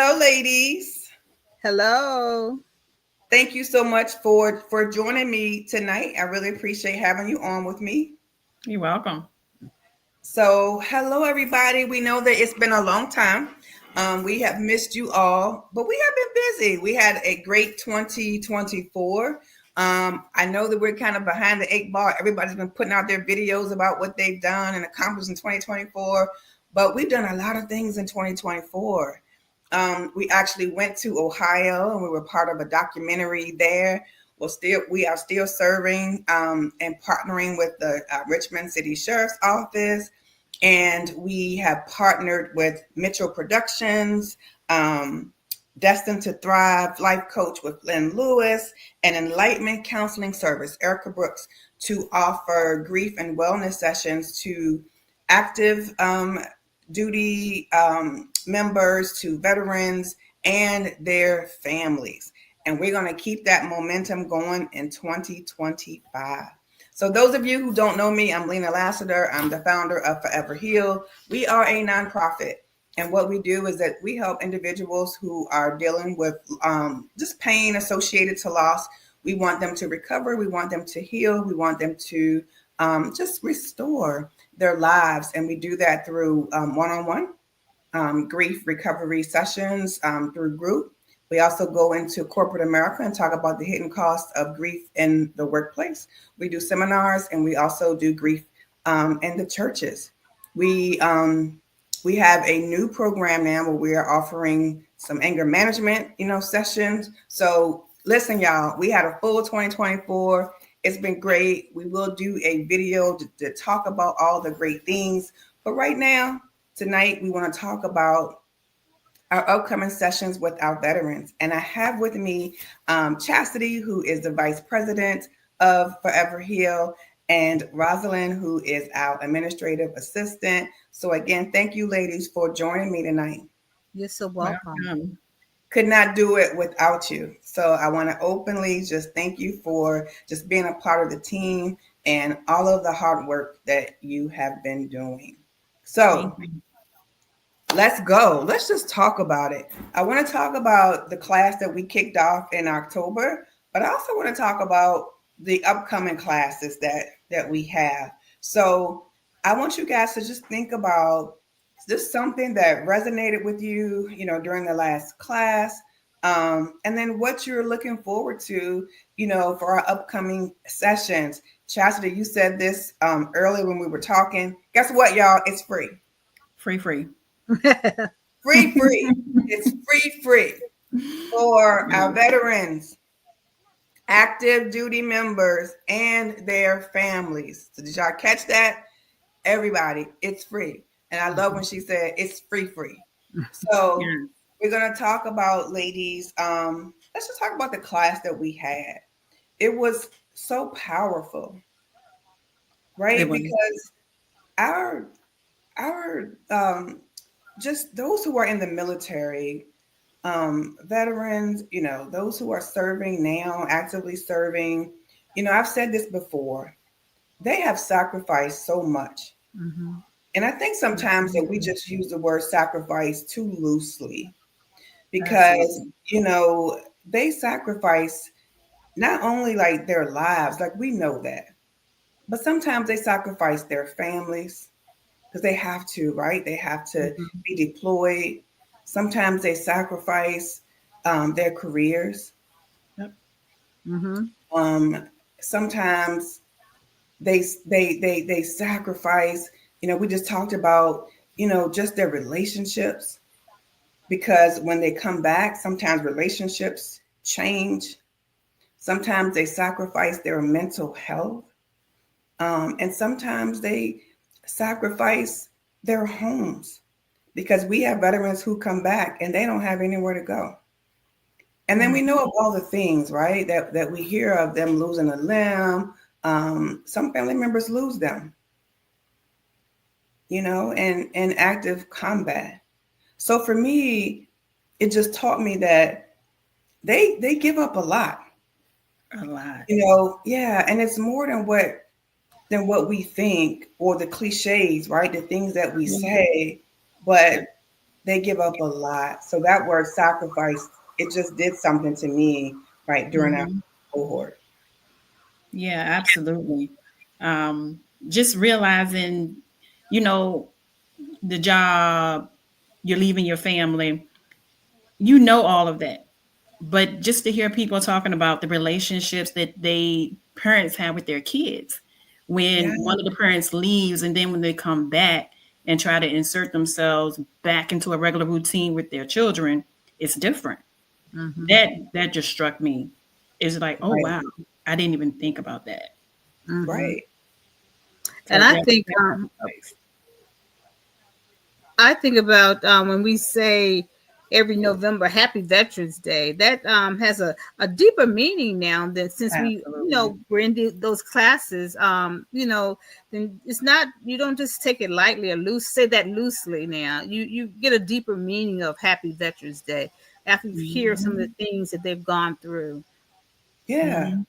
Hello, ladies. Hello. Thank you so much for joining me tonight. I really appreciate having you on with me. You're welcome. So, hello, everybody. We know that it's been a long time. We have missed you all, but we have been busy. We had a great 2024. I know that we're kind of behind the eight ball. Everybody's been putting out their videos about what they've done and accomplished in 2024, but we've done a lot of things in 2024. We actually went to Ohio and we were part of a documentary there. We are still serving and partnering with the Richmond City Sheriff's Office, and we have partnered with Mitchell Productions, Destined to Thrive Life Coach with Lynn Lewis, and Enlightenment Counseling Service, Erica Brooks, to offer grief and wellness sessions to active duty members, to veterans and their families. And we're going to keep that momentum going in 2025. So those of you who don't know me, I'm Lena Lassiter. I'm the founder of Forever Heal. We are a nonprofit. And what we do is that we help individuals who are dealing with just pain associated to loss. We want them to recover. We want them to heal. We want them to just restore their lives. And we do that through one-on-one grief recovery sessions through group. We also go into corporate America and talk about the hidden costs of grief in the workplace. We do seminars, and we also do grief in the churches. We we have a new program now where we are offering some anger management, sessions. So listen, y'all, we had a full 2024. It's been great. We will do a video to talk about all the great things. But right now, tonight, we want to talk about our upcoming sessions with our veterans. And I have with me Chastity, who is the Vice President of Forever Heal, and Rosalind, who is our Administrative Assistant. So again, thank you, ladies, for joining me tonight. You're so welcome. Could not do it without you. So I want to openly just thank you for just being a part of the team and all of the hard work that you have been doing. So let's go. Let's just talk about it. I want to talk about the class that we kicked off in October, but I also want to talk about the upcoming classes that we have. So I want you guys to just think about this something that resonated with you, during the last class, and then what you're looking forward to, for our upcoming sessions. Chastity, you said this earlier when we were talking. Guess what, y'all? It's free. Free. Free. It's free for our veterans, active duty members, and their families. So did y'all catch that? Everybody, it's free. And I love when she said it's free. So we're going to talk about, ladies, let's just talk about the class that we had. It was so powerful, right? Because our just those who are in the military, veterans, those who are serving now, actively serving, I've said this before, they have sacrificed so much. Mm-hmm. And I think sometimes that we just use the word sacrifice too loosely because, they sacrifice not only like their lives, like we know that, but sometimes they sacrifice their families because they have to, right? They have to be deployed. Sometimes they sacrifice their careers. Yep. Sometimes they sacrifice. We just talked about just their relationships, because when they come back, sometimes relationships change. Sometimes they sacrifice their mental health, and sometimes they sacrifice their homes, because we have veterans who come back and they don't have anywhere to go. And then we know of all the things, right, that we hear of them losing a limb. Some family members lose them, in active combat. So for me, it just taught me that they give up a lot. A lot. Yeah, and it's more than what we think, or the cliches, right? The things that we say, but they give up a lot. So that word sacrifice, it just did something to me right during that Mhm. cohort. Yeah, absolutely. Um, just realizing, you know, the job, you're leaving your family, all of that. But just to hear people talking about the relationships that they parents have with their kids, Yeah, when one of the parents leaves and then when they come back and try to insert themselves back into a regular routine with their children, it's different. Mhm. That just struck me. It's like, oh right, wow, I didn't even think about that. Mhm. right. And So that sacrifice. I think about when we say every November Happy Veterans Day. That has a deeper meaning now than since Absolutely. we're in those classes. Then it's not, you don't just take it lightly or say that loosely. Now you get a deeper meaning of Happy Veterans Day after you hear some of the Mhm. things that they've gone through. Yeah. Mhm.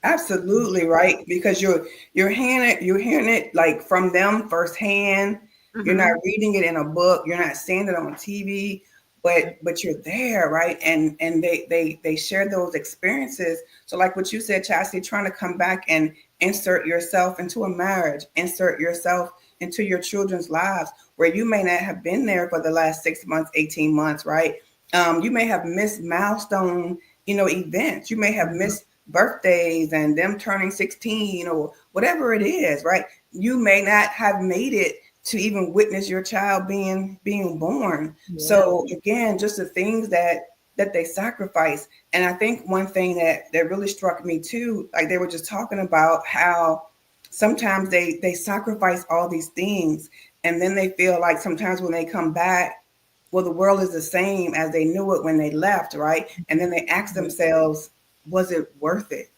Absolutely right, because you're hearing it like from them firsthand. You're not Mm-hmm. reading it in a book. You're not seeing it on TV, but Yep. you're there, right? And they share those experiences. So like what you said, Chastity, trying to come back and insert yourself into a marriage, insert yourself into your children's lives, where you may not have been there for the last 6 months, 18 months, right? You may have missed milestone, events. You may have Mhm. missed birthdays and them turning 16 or whatever it is, right? You may not have made it to even witness your child being born. Yeah. So again, just the things that they sacrifice. And I think one thing that really struck me too, like they were just talking about how sometimes they sacrifice all these things, and then they feel like sometimes when they come back, well, the world is the same as they knew it when they left, right? And then they ask Yeah. themselves, was it worth it?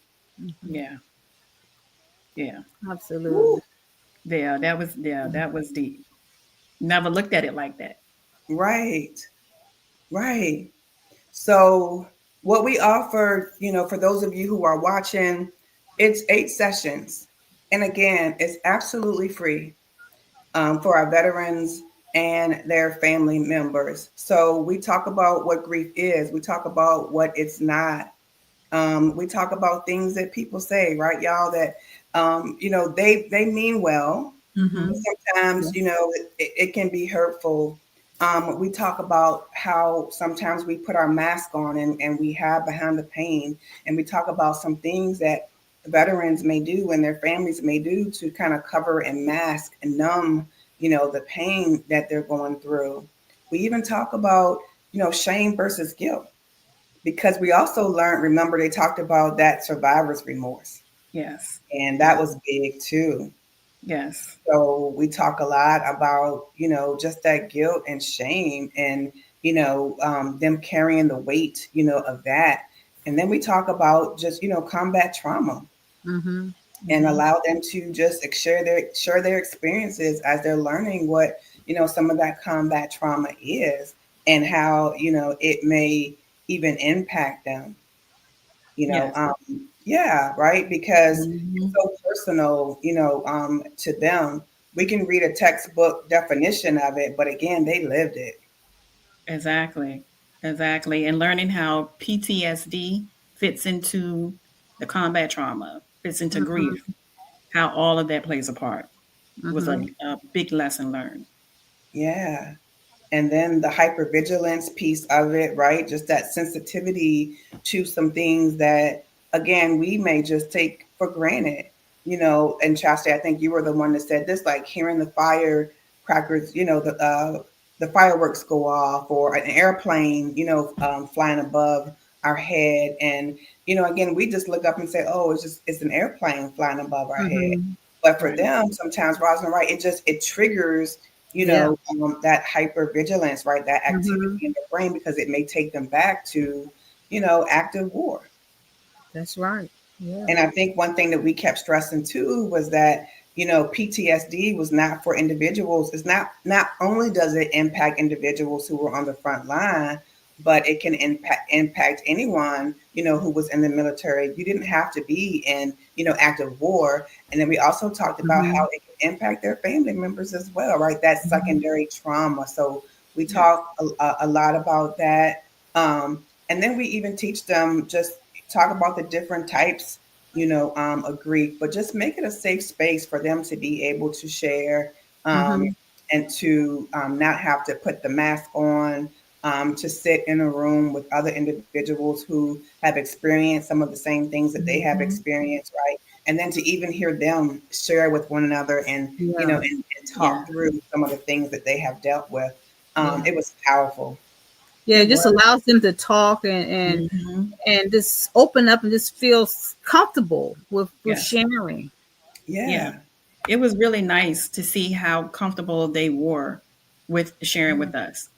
Mhm. Yeah. Yeah. Absolutely. Woo. That was deep. Never looked at it like that. Right, right. So what we offer, for those of you who are watching, it's 8 sessions. And again, it's absolutely free for our veterans and their family members. So we talk about what grief is. We talk about what it's not. We talk about things that people say, right, y'all, that they mean well, but Mhm. sometimes it can be hurtful. We talk about how sometimes we put our mask on and we hide behind the pain, and we talk about some things that veterans may do and their families may do to kind of cover and mask and numb the pain that they're going through. We even talk about shame versus guilt, because we also learned, remember, they talked about that survivor's remorse, Yes. and that Yeah. was big too. Yes. So we talk a lot about, just that guilt and shame, and, them carrying the weight, of that. And then we talk about just, combat trauma, Mm-hmm. and Mm-hmm. allow them to just share their experiences as they're learning what, some of that combat trauma is, and how, it may even impact them. Yes. Yeah, right, because it's Mhm. so personal, to them. We can read a textbook definition of it, but again, they lived it. Exactly. Exactly. And learning how PTSD fits into the combat trauma, fits into grief, Mm-hmm. how all of that plays a part was Mm-hmm. a big lesson learned. Yeah. And then the hypervigilance piece of it, right? Just that sensitivity to some things that, again, we may just take for granted, And Chastity, I think you were the one that said this, like hearing the firecrackers, the fireworks go off, or an airplane, flying above our head, and again, we just look up and say, oh, it's an airplane flying above our head. Mm-hmm. But for Right. them, sometimes, Rosalind, right, it triggers Yeah. that hypervigilance, right? That activity Mm-hmm. in the brain, because it may take them back to, active war. That's right. Yeah. And I think one thing that we kept stressing too was that, PTSD was not for individuals. It's not only does it impact individuals who were on the front line, but it can impact anyone, who was in the military. You didn't have to be in, active war. And then we also talked about Mm-hmm. how it can impact their family members as well, right? That Mhm. secondary trauma. So We Yeah. talk a lot about that. And then we even teach them, just talk about the different types, of grief, but just make it a safe space for them to be able to share, um, Mm-hmm. and to not have to put the mask on, to sit in a room with other individuals who have experienced some of the same things that they have Mm-hmm. experienced, right? And then to even hear them share with one another, and Yeah. and Yeah. talk through some of the things that they have dealt with. Yeah. It was powerful. Yeah. It It just was. allows them to talk Hmm. and just open up and just feel comfortable with Yes. sharing. Yeah. Yeah. It was really nice to see how comfortable they were with sharing with us.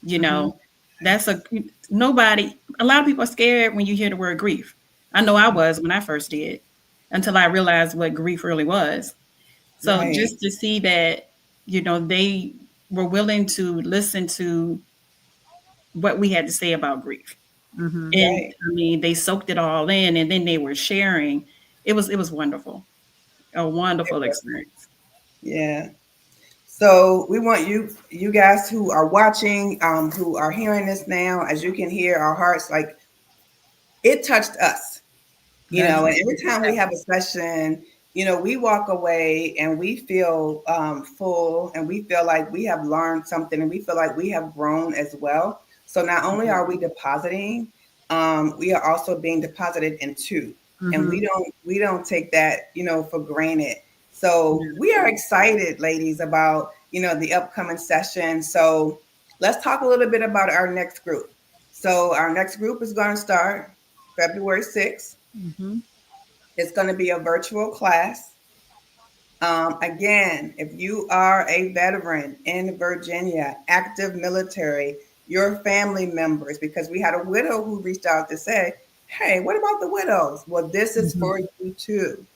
You Mm-hmm. know, that's a nobody, a lot of people are scared when you hear the word grief. I know I was when I first did, until I realized what grief really was. So Right. just to see that, they were willing to listen to what we had to say about grief. Mm-hmm. And Right. I mean, they soaked it all in and then they were sharing. It was wonderful. A It wonderful was. experience. Yeah. So we want you guys who are watching, who are hearing this now, as you can hear, our hearts, like, it touched us. That's And every time we Yeah. have a session, we walk away and we feel full, and we feel like we have learned something, and we feel like we have grown as well. So not only are we depositing, we are also being deposited into, and Mm-hmm. we don't take that, for granted. So we are excited, ladies, about, the upcoming session. So let's talk a little bit about our next group. So our next group is going to start February 6th. Mm-hmm. It's going to be a virtual class. Again, if you are a veteran in Virginia, active military, your family members, because we had a widow who reached out to say, hey, what about the widows? Well, this is Mm-hmm. for you too.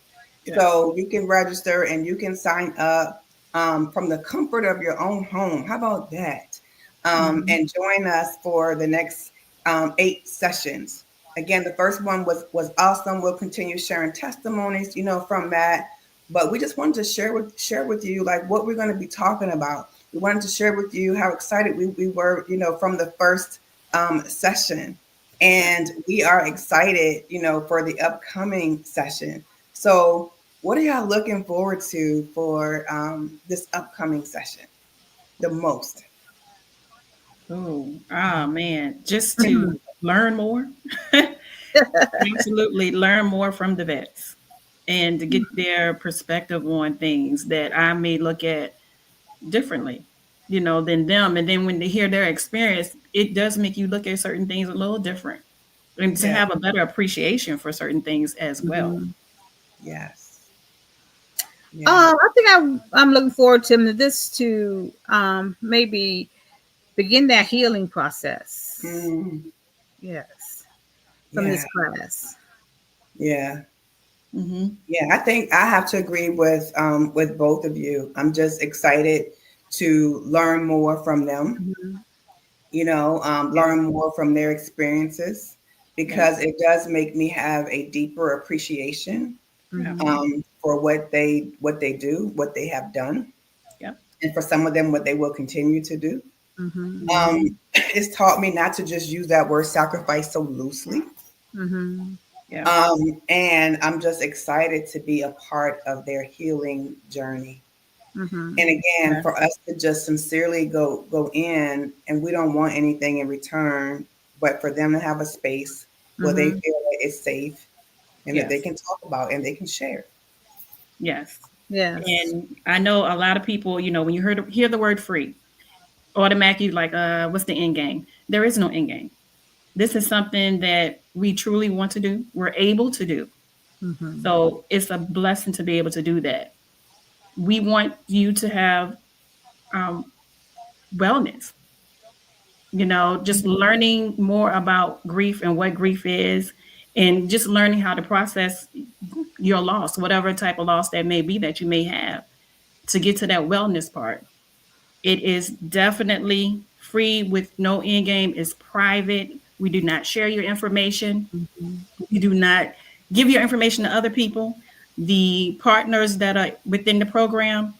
Yes. So you can register and you can sign up, from the comfort of your own home. How about that? Mm-hmm. And join us for the next 8 sessions. Again, the first one was awesome. We'll continue sharing testimonies, from that. But we just wanted to share with you, like, what we're going to be talking about. We wanted to share with you how excited we were, from the first session. Yeah. And we are excited, for the upcoming session. So, what are y'all looking forward to for this upcoming session the most? Oh man, just to learn more. Absolutely learn more from the vets and to get their perspective on things that I may look at differently, than them. And then when they hear their experience, it does make you look at certain things a little different and to Yeah. have a better appreciation for certain things as well. Mm-hmm. Yes. Yeah. I think I'm looking forward to this to maybe begin that healing process. Mm, Yes, from yeah. this class. Yeah. Hmm. Yeah. I think I have to agree with both of you. I'm just excited to learn more from them. Mm-hmm. Yeah. Learn more from their experiences, because Yes. it does make me have a deeper appreciation, Yeah. Mm-hmm. for what they do, what they have done, Yep. and for some of them, what they will continue to do. Mm-hmm. Hmm. It's taught me not to just use that word sacrifice so loosely. Mm-hmm. Yeah. And I'm just excited to be a part of their healing journey. Mm-hmm. And again, Yes. for us to just sincerely go in, and we don't want anything in return, but for them to have a space where they Mm-hmm. feel that it's safe, and that they Yes. can talk about and they can share. Yes. Yes. And I know a lot of people, when you hear the word free, automatically like, what's the end game? There is no end game. This is something that we truly want to do. We're able to do. Mm-hmm. So it's a blessing to be able to do that. We want you to have um, wellness, just learning more about grief and what grief is, and just learning how to process your loss, whatever type of loss that may be that you may have, to get to that wellness part. It is definitely free with no end game. It's private. We do not share your information. Mm-hmm. We do not give your information to other people. The partners that are within the program,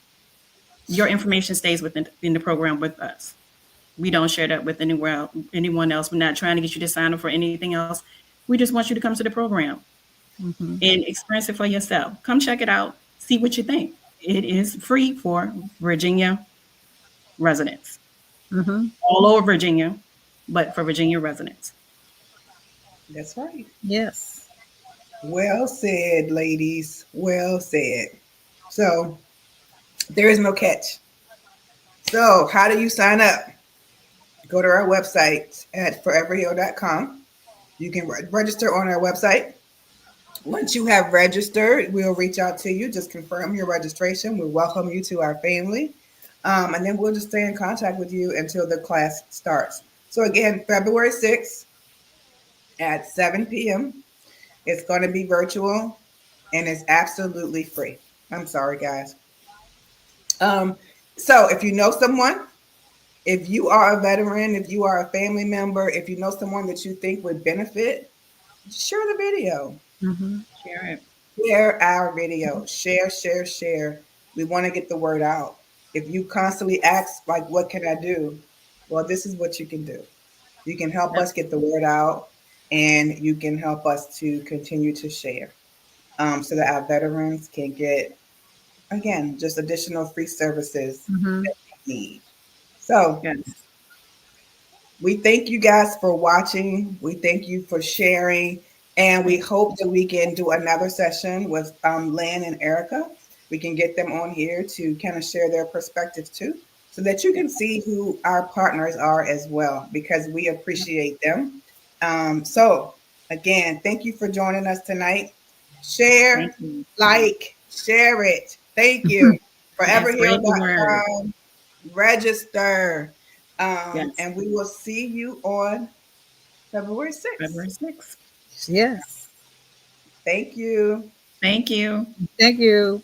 your information stays within in the program with us. We don't share that with anyone else. We're not trying to get you to sign up for anything else. We just want you to come to the program Mm-hmm. and experience it for yourself. Come check it out. See what you think. It is free for Virginia residents Mm-hmm. all over Virginia, but for Virginia residents. That's right. Yes. Well said, ladies. Well said. So there is no catch. So how do you sign up? Go to our website at foreverheal.com. You can register on our website. Once you have registered, we'll reach out to you. Just confirm your registration. We'll welcome you to our family. And then we'll just stay in contact with you until the class starts. So, again, February 6th at 7 p.m. It's going to be virtual and it's absolutely free. I'm sorry, guys. Um, so, if you know someone, if you are a veteran, if you are a family member, if you know someone that you think would benefit, share the video. Mm-hmm. Share it. Share our video. Share, share, share. We want to get the word out. If you constantly ask, like, what can I do? Well, this is what you can do. You can help us get the word out and you can help us to continue to share so that our veterans can get, again, just additional free services Mm-hmm. that they need. So, Yes. we thank you guys for watching. We thank you for sharing. And we Thank hope that we can do another session with Lynn and Erica. We can get them on here to kind of share their perspectives too, so that you you. can see who our partners are as well, because we appreciate them. So, again, thank you for joining us tonight. Thank Share, you. like, share it. Thank you. And spread the word. Foreverheal.com. Register. Yes. And we will see you on February 6th. February 6th. Yes. Thank you. Thank you. Thank you.